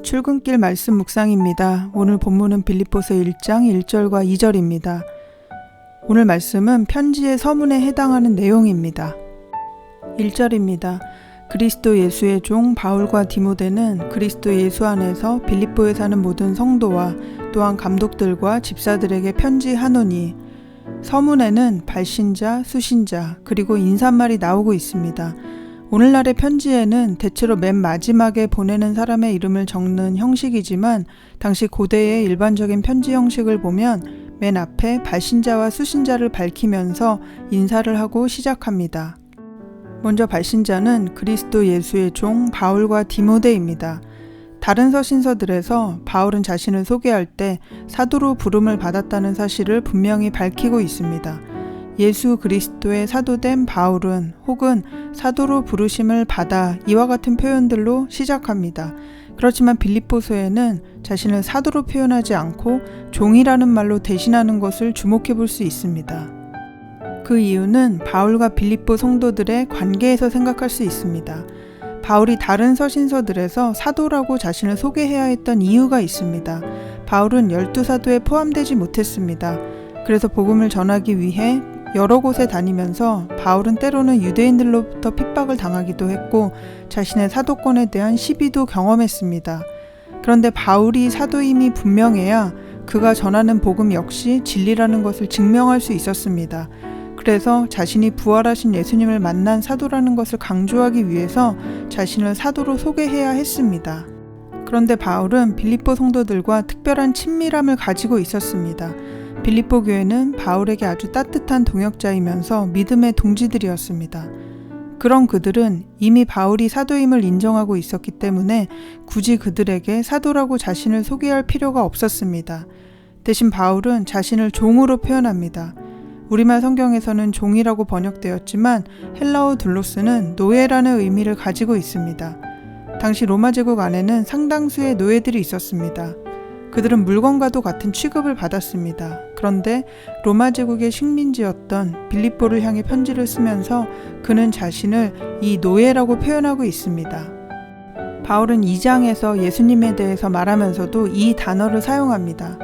출근길 말씀 묵상입니다. 오늘 본문은 빌립보서 1장 1절과 2절입니다. 오늘 말씀은 편지의 서문에 해당하는 내용입니다. 1절입니다. 그리스도 예수의 종 바울과 디모데는 그리스도 예수 안에서 빌립보에 사는 모든 성도와 또한 감독들과 집사들에게 편지하노니. 서문에는 발신자, 수신자, 그리고 인사말이 나오고 있습니다. 오늘날의 편지에는 대체로 맨 마지막에 보내는 사람의 이름을 적는 형식이지만 당시 고대의 일반적인 편지 형식을 보면 맨 앞에 발신자와 수신자를 밝히면서 인사를 하고 시작합니다. 먼저 발신자는 그리스도 예수의 종 바울과 디모데입니다. 다른 서신서들에서 바울은 자신을 소개할 때 사도로 부름을 받았다는 사실을 분명히 밝히고 있습니다. 예수 그리스도의 사도된 바울은 혹은 사도로 부르심을 받아 이와 같은 표현들로 시작합니다. 그렇지만 빌립보서에는 자신을 사도로 표현하지 않고 종이라는 말로 대신하는 것을 주목해 볼 수 있습니다. 그 이유는 바울과 빌립보 성도들의 관계에서 생각할 수 있습니다. 바울이 다른 서신서들에서 사도라고 자신을 소개해야 했던 이유가 있습니다. 바울은 12사도에 포함되지 못했습니다. 그래서 복음을 전하기 위해 여러 곳에 다니면서 바울은 때로는 유대인들로부터 핍박을 당하기도 했고 자신의 사도권에 대한 시비도 경험했습니다. 그런데 바울이 사도임이 분명해야 그가 전하는 복음 역시 진리라는 것을 증명할 수 있었습니다. 그래서 자신이 부활하신 예수님을 만난 사도라는 것을 강조하기 위해서 자신을 사도로 소개해야 했습니다. 그런데 바울은 빌립보 성도들과 특별한 친밀함을 가지고 있었습니다. 빌립보 교회는 바울에게 아주 따뜻한 동역자이면서 믿음의 동지들이었습니다. 그런 그들은 이미 바울이 사도임을 인정하고 있었기 때문에 굳이 그들에게 사도라고 자신을 소개할 필요가 없었습니다. 대신 바울은 자신을 종으로 표현합니다. 우리말 성경에서는 종이라고 번역되었지만 헬라어 둘로스는 노예라는 의미를 가지고 있습니다. 당시 로마 제국 안에는 상당수의 노예들이 있었습니다. 그들은 물건과도 같은 취급을 받았습니다. 그런데 로마 제국의 식민지였던 빌립보를 향해 편지를 쓰면서 그는 자신을 이 노예라고 표현하고 있습니다. 바울은 2장에서 예수님에 대해서 말하면서도 이 단어를 사용합니다.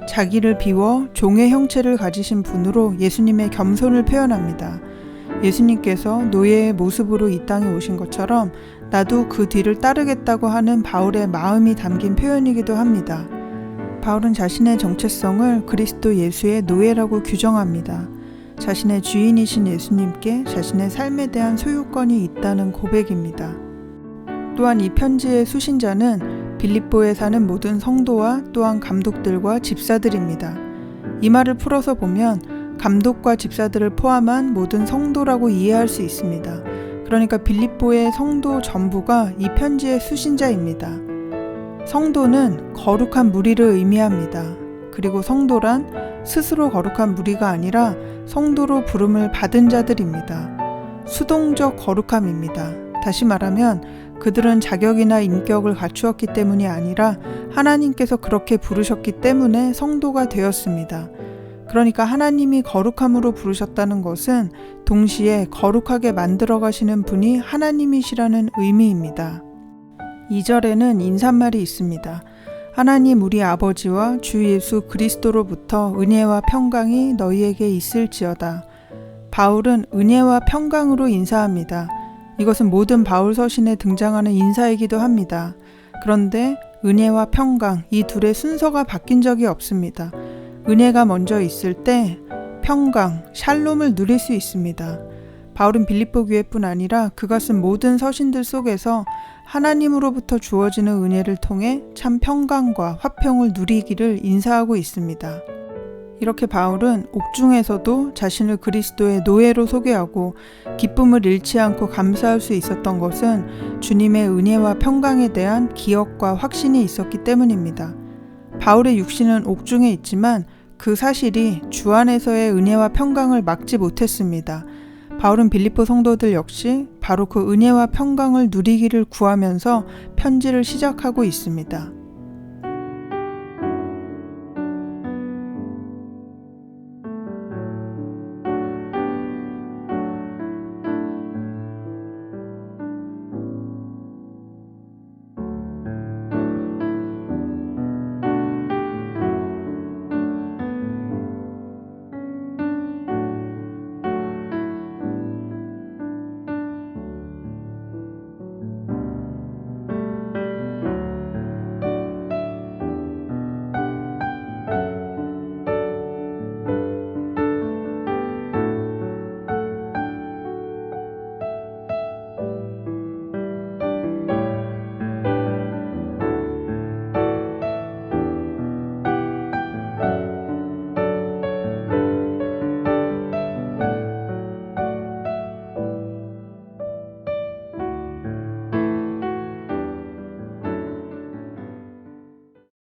자기를 비워 종의 형체를 가지신 분으로 예수님의 겸손을 표현합니다. 예수님께서 노예의 모습으로 이 땅에 오신 것처럼 나도 그 뒤를 따르겠다고 하는 바울의 마음이 담긴 표현이기도 합니다. 바울은 자신의 정체성을 그리스도 예수의 노예라고 규정합니다. 자신의 주인이신 예수님께 자신의 삶에 대한 소유권이 있다는 고백입니다. 또한 이 편지의 수신자는 빌립보에 사는 모든 성도와 또한 감독들과 집사들입니다. 이 말을 풀어서 보면 감독과 집사들을 포함한 모든 성도라고 이해할 수 있습니다. 그러니까 빌립보의 성도 전부가 이 편지의 수신자입니다. 성도는 거룩한 무리를 의미합니다. 그리고 성도란 스스로 거룩한 무리가 아니라 성도로 부름을 받은 자들입니다. 수동적 거룩함입니다. 다시 말하면 그들은 자격이나 인격을 갖추었기 때문이 아니라 하나님께서 그렇게 부르셨기 때문에 성도가 되었습니다. 그러니까 하나님이 거룩함으로 부르셨다는 것은 동시에 거룩하게 만들어 가시는 분이 하나님이시라는 의미입니다. 2절에는 인사말이 있습니다. 하나님 우리 아버지와 주 예수 그리스도로부터 은혜와 평강이 너희에게 있을지어다. 바울은 은혜와 평강으로 인사합니다. 이것은 모든 바울 서신에 등장하는 인사이기도 합니다. 그런데 은혜와 평강, 이 둘의 순서가 바뀐 적이 없습니다. 은혜가 먼저 있을 때 평강, 샬롬을 누릴 수 있습니다. 바울은 빌립보 교회뿐 아니라 그가 쓴 모든 서신들 속에서 하나님으로부터 주어지는 은혜를 통해 참 평강과 화평을 누리기를 인사하고 있습니다. 이렇게 바울은 옥중에서도 자신을 그리스도의 노예로 소개하고 기쁨을 잃지 않고 감사할 수 있었던 것은 주님의 은혜와 평강에 대한 기억과 확신이 있었기 때문입니다. 바울의 육신은 옥중에 있지만 그 사실이 주 안에서의 은혜와 평강을 막지 못했습니다. 바울은 빌립보 성도들 역시 바로 그 은혜와 평강을 누리기를 구하면서 편지를 시작하고 있습니다.